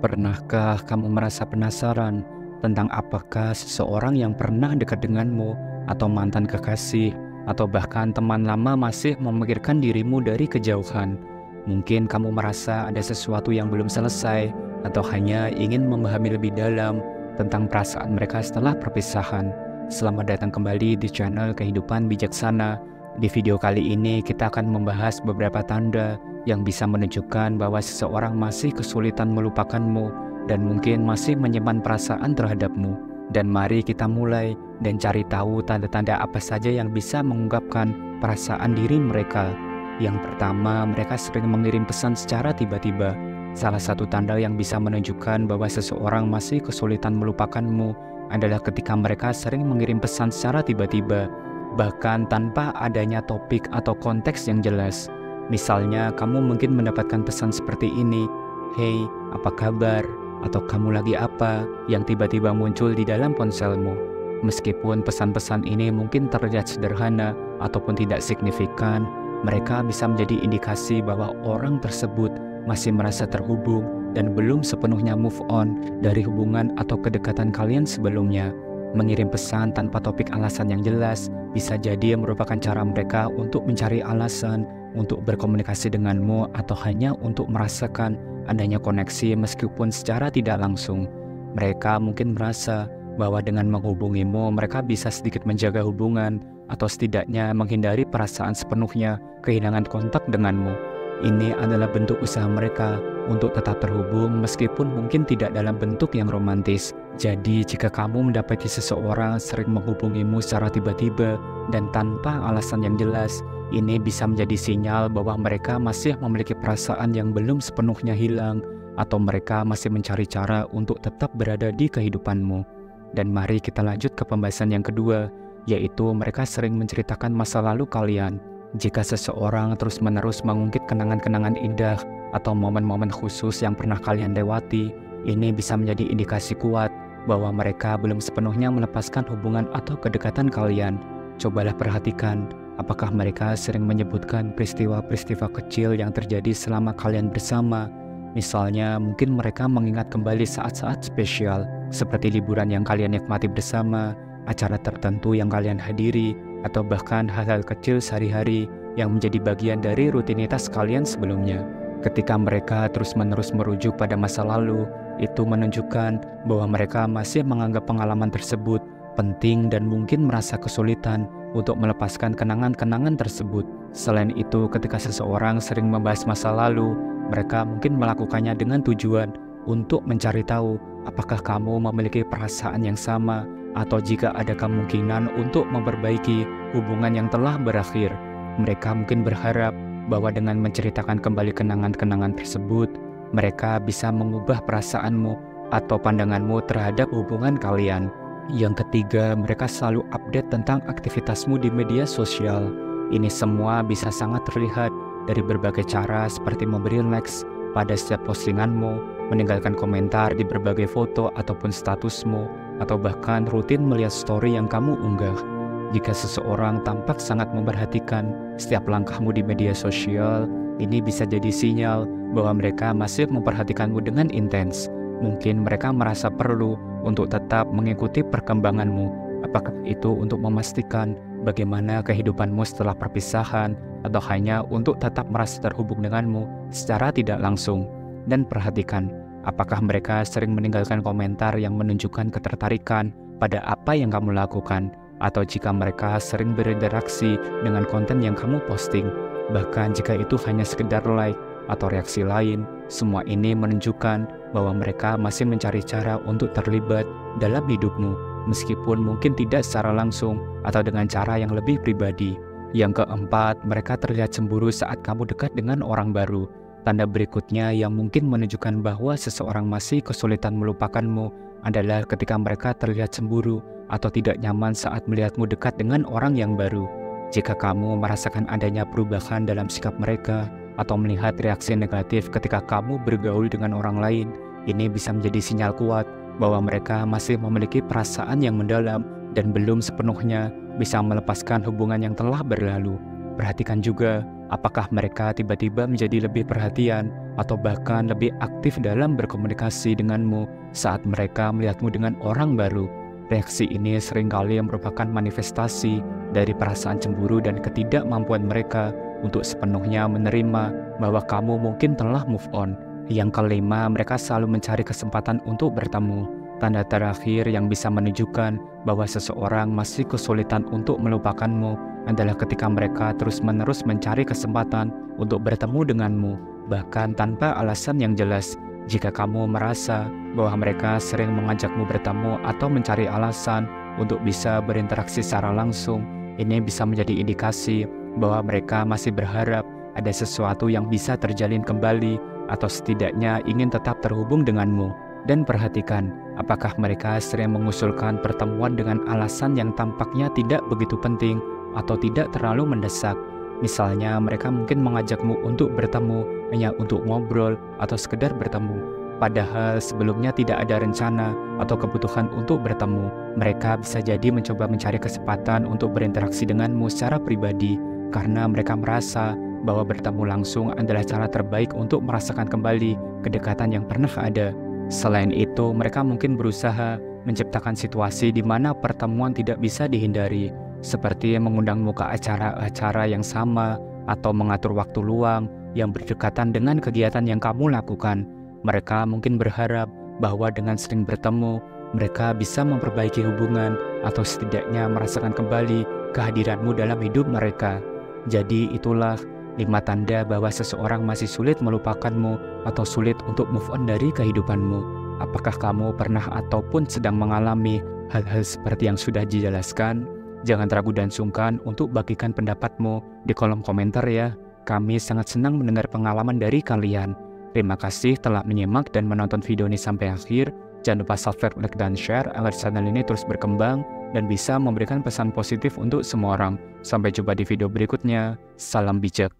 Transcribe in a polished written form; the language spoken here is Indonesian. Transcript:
Pernahkah kamu merasa penasaran tentang apakah seseorang yang pernah dekat denganmu, atau mantan kekasih, atau bahkan teman lama masih memikirkan dirimu dari kejauhan? Mungkin kamu merasa ada sesuatu yang belum selesai, atau hanya ingin memahami lebih dalam tentang perasaan mereka setelah perpisahan. Selamat datang kembali di channel Kehidupan Bijaksana. Di video kali ini kita akan membahas beberapa tanda yang bisa menunjukkan bahwa seseorang masih kesulitan melupakanmu dan mungkin masih menyimpan perasaan terhadapmu. Dan mari kita mulai dan cari tahu tanda-tanda apa saja yang bisa mengungkapkan perasaan diri mereka. Yang pertama, mereka sering mengirim pesan secara tiba-tiba. Salah satu tanda yang bisa menunjukkan bahwa seseorang masih kesulitan melupakanmu adalah ketika mereka sering mengirim pesan secara tiba-tiba, bahkan tanpa adanya topik atau konteks yang jelas. Misalnya, kamu mungkin mendapatkan pesan seperti ini, "Hey, apa kabar?" atau "Kamu lagi apa?" yang tiba-tiba muncul di dalam ponselmu. Meskipun pesan-pesan ini mungkin terlihat sederhana ataupun tidak signifikan, mereka bisa menjadi indikasi bahwa orang tersebut masih merasa terhubung dan belum sepenuhnya move on dari hubungan atau kedekatan kalian sebelumnya. Mengirim pesan tanpa topik alasan yang jelas bisa jadi merupakan cara mereka untuk mencari alasan untuk berkomunikasi denganmu atau hanya untuk merasakan adanya koneksi meskipun secara tidak langsung. Mereka mungkin merasa bahwa dengan menghubungimu mereka bisa sedikit menjaga hubungan atau setidaknya menghindari perasaan sepenuhnya kehilangan kontak denganmu. Ini adalah bentuk usaha mereka untuk tetap terhubung meskipun mungkin tidak dalam bentuk yang romantis. Jadi jika kamu mendapati seseorang sering menghubungimu secara tiba-tiba dan tanpa alasan yang jelas, ini bisa menjadi sinyal bahwa mereka masih memiliki perasaan yang belum sepenuhnya hilang atau mereka masih mencari cara untuk tetap berada di kehidupanmu. Dan mari kita lanjut ke pembahasan yang kedua, yaitu mereka sering menceritakan masa lalu kalian. Jika seseorang terus-menerus mengungkit kenangan-kenangan indah atau momen-momen khusus yang pernah kalian lewati, ini bisa menjadi indikasi kuat bahwa mereka belum sepenuhnya melepaskan hubungan atau kedekatan kalian. Cobalah perhatikan, apakah mereka sering menyebutkan peristiwa-peristiwa kecil yang terjadi selama kalian bersama. Misalnya, mungkin mereka mengingat kembali saat-saat spesial, seperti liburan yang kalian nikmati bersama, acara tertentu yang kalian hadiri, atau bahkan hal-hal kecil sehari-hari yang menjadi bagian dari rutinitas kalian sebelumnya. Ketika mereka terus-menerus merujuk pada masa lalu, itu menunjukkan bahwa mereka masih menganggap pengalaman tersebut penting dan mungkin merasa kesulitan untuk melepaskan kenangan-kenangan tersebut. Selain itu, ketika seseorang sering membahas masa lalu, mereka mungkin melakukannya dengan tujuan untuk mencari tahu apakah kamu memiliki perasaan yang sama, atau jika ada kemungkinan untuk memperbaiki hubungan yang telah berakhir. Mereka mungkin berharap bahwa dengan menceritakan kembali kenangan-kenangan tersebut, mereka bisa mengubah perasaanmu atau pandanganmu terhadap hubungan kalian. Yang ketiga, mereka selalu update tentang aktivitasmu di media sosial. Ini semua bisa sangat terlihat dari berbagai cara seperti memberi likes pada setiap postinganmu, meninggalkan komentar di berbagai foto ataupun statusmu, atau bahkan rutin melihat story yang kamu unggah. Jika seseorang tampak sangat memperhatikan setiap langkahmu di media sosial, ini bisa jadi sinyal bahwa mereka masih memperhatikanmu dengan intens. Mungkin mereka merasa perlu untuk tetap mengikuti perkembanganmu, apakah itu untuk memastikan bagaimana kehidupanmu setelah perpisahan, atau hanya untuk tetap merasa terhubung denganmu secara tidak langsung. Dan perhatikan, apakah mereka sering meninggalkan komentar yang menunjukkan ketertarikan pada apa yang kamu lakukan, atau jika mereka sering berinteraksi dengan konten yang kamu posting, bahkan jika itu hanya sekedar like atau reaksi lain. Semua ini menunjukkan bahwa mereka masih mencari cara untuk terlibat dalam hidupmu, meskipun mungkin tidak secara langsung atau dengan cara yang lebih pribadi. Yang keempat, mereka terlihat cemburu saat kamu dekat dengan orang baru. Tanda berikutnya yang mungkin menunjukkan bahwa seseorang masih kesulitan melupakanmu adalah ketika mereka terlihat cemburu atau tidak nyaman saat melihatmu dekat dengan orang yang baru. Jika kamu merasakan adanya perubahan dalam sikap mereka atau melihat reaksi negatif ketika kamu bergaul dengan orang lain, ini bisa menjadi sinyal kuat bahwa mereka masih memiliki perasaan yang mendalam dan belum sepenuhnya bisa melepaskan hubungan yang telah berlalu. Perhatikan juga Apakah mereka tiba-tiba menjadi lebih perhatian atau bahkan lebih aktif dalam berkomunikasi denganmu saat mereka melihatmu dengan orang baru? Reaksi ini seringkali merupakan manifestasi dari perasaan cemburu dan ketidakmampuan mereka untuk sepenuhnya menerima bahwa kamu mungkin telah move on. Yang kelima, mereka selalu mencari kesempatan untuk bertemu. Tanda terakhir yang bisa menunjukkan bahwa seseorang masih kesulitan untuk melupakanmu adalah ketika mereka terus-menerus mencari kesempatan untuk bertemu denganmu, bahkan tanpa alasan yang jelas. Jika kamu merasa bahwa mereka sering mengajakmu bertemu atau mencari alasan untuk bisa berinteraksi secara langsung, ini bisa menjadi indikasi bahwa mereka masih berharap ada sesuatu yang bisa terjalin kembali atau setidaknya ingin tetap terhubung denganmu. Dan perhatikan, apakah mereka sering mengusulkan pertemuan dengan alasan yang tampaknya tidak begitu penting atau tidak terlalu mendesak. Misalnya, mereka mungkin mengajakmu untuk bertemu hanya untuk ngobrol atau sekedar bertemu. Padahal sebelumnya tidak ada rencana atau kebutuhan untuk bertemu. Mereka bisa jadi mencoba mencari kesempatan untuk berinteraksi denganmu secara pribadi karena mereka merasa bahwa bertemu langsung adalah cara terbaik untuk merasakan kembali kedekatan yang pernah ada. Selain itu, mereka mungkin berusaha menciptakan situasi di mana pertemuan tidak bisa dihindari, seperti mengundangmu ke acara-acara yang sama atau mengatur waktu luang yang berdekatan dengan kegiatan yang kamu lakukan. Mereka mungkin berharap bahwa dengan sering bertemu, mereka bisa memperbaiki hubungan atau setidaknya merasakan kembali kehadiranmu dalam hidup mereka. Jadi itulah 5 tanda bahwa seseorang masih sulit melupakanmu atau sulit untuk move on dari kehidupanmu. Apakah kamu pernah ataupun sedang mengalami hal-hal seperti yang sudah dijelaskan? Jangan ragu dan sungkan untuk bagikan pendapatmu di kolom komentar ya. Kami sangat senang mendengar pengalaman dari kalian. Terima kasih telah menyimak dan menonton video ini sampai akhir. Jangan lupa subscribe, like, dan share agar channel ini terus berkembang dan bisa memberikan pesan positif untuk semua orang. Sampai jumpa di video berikutnya. Salam bijak.